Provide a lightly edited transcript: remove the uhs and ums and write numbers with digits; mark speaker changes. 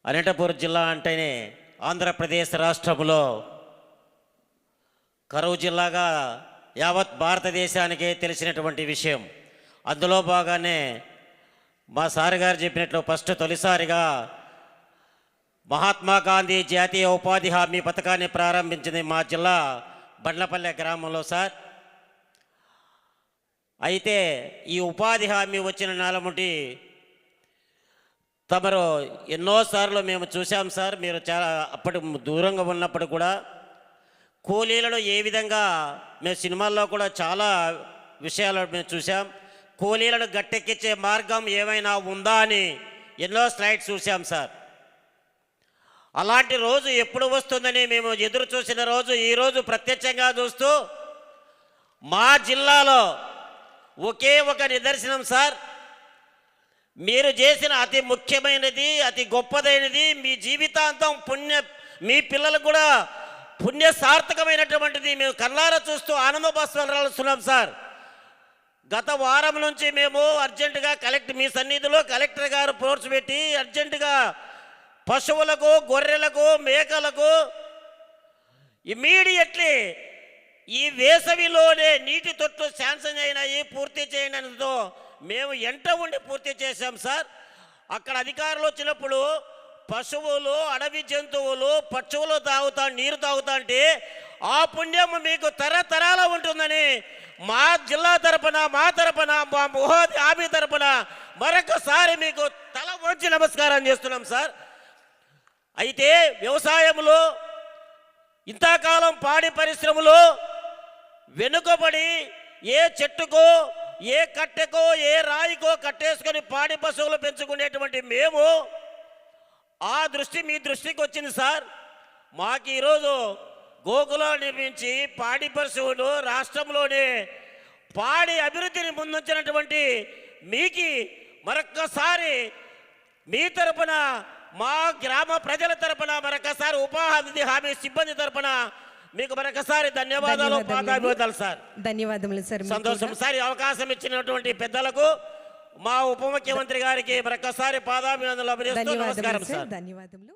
Speaker 1: అనంతపురం జిల్లా అంటేనే ఆంధ్రప్రదేశ్ రాష్ట్రంలో కరువు జిల్లాగా యావత్ భారతదేశానికే తెలిసినటువంటి విషయం. అందులో భాగానే మా సార్ గారు చెప్పినట్లు ఫస్ట్ తొలిసారిగా మహాత్మా గాంధీ జాతీయ ఉపాధి హామీ పథకాన్ని ప్రారంభించింది మా జిల్లా బండ్లపల్లె గ్రామంలో సార్. అయితే ఈ ఉపాధి హామీ వచ్చిన నాలముటి తమరు ఎన్నోసార్లు మేము చూసాం సార్. మీరు చాలా అప్పటి దూరంగా ఉన్నప్పుడు కూడా కూలీలను ఏ విధంగా మేము సినిమాల్లో కూడా చాలా విషయాలు మేము చూసాం. కూలీలను గట్టెక్కించే మార్గం ఏమైనా ఉందా అని ఎన్నో స్లైడ్స్ చూసాం సార్. అలాంటి రోజు ఎప్పుడు వస్తుందని మేము ఎదురు చూసిన రోజు ఈరోజు ప్రత్యక్షంగా చూస్తూ మా జిల్లాలో ఒకే ఒక నిదర్శనం సార్. మీరు చేసిన అతి ముఖ్యమైనది అతి గొప్పదైనది మీ జీవితాంతం మీ పిల్లలకు కూడా పుణ్య సార్థకమైనటువంటిది మేము కళ్ళారా చూస్తూ ఆనంద బాష్పాలుస్తున్నాం సార్. గత వారం నుంచి మేము అర్జెంటుగా మీ సన్నిధిలో కలెక్టర్ గారు ఫోర్స్ పెట్టి అర్జెంటుగా పశువులకు గొర్రెలకు మేకలకు ఇమీడియట్లీ ఈ వేసవిలోనే నీటి తొట్టు శాంక్షన్ అయినాయి పూర్తి చేయడంతో మేము ఎంట ఉండి పూర్తి చేశాం సార్. అక్కడ అధికారులు వచ్చినప్పుడు పశువులు అడవి జంతువులు పశువులు నీరు తాగుతా అంటే ఆ పుణ్యం మీకు తరతరాల ఉంటుందని మా జిల్లా తరపున మా ఉపాధి హామీ తరపున మరొకసారి మీకు తల వంచి నమస్కారం చేస్తున్నాం సార్. అయితే వ్యవసాయంలో ఇంతకాలం పాడి పరిశ్రమలో వెనుకబడి ఏ చెట్టుకో ఏ కట్టెకో ఏ రాయికో కట్టేసుకొని పాడి పశువులు పెంచుకునేటువంటి మేము ఆ దృష్టి మీ దృష్టికి వచ్చింది సార్. మాకు ఈరోజు గోకులం నిర్మించి పాడి పశువులు రాష్ట్రంలోనే పాడి అభివృద్ధిని ముందుంచినటువంటి మీకు మరొక్కసారి మీ తరపున మా గ్రామ ప్రజల తరపున మరొకసారి ఉపాధి హామీ సిబ్బంది తరపున మీకు మరొకసారి ధన్యవాదాలు పాదాభివందనాలు సార్.
Speaker 2: ధన్యవాదములు సార్.
Speaker 1: సంతోషం సార్. అవకాశం ఇచ్చినటువంటి పెద్దలకు మా ఉప ముఖ్యమంత్రి గారికి మరొకసారి పాదాభివందనలు. నమస్కారం సార్.
Speaker 2: ధన్యవాదములు.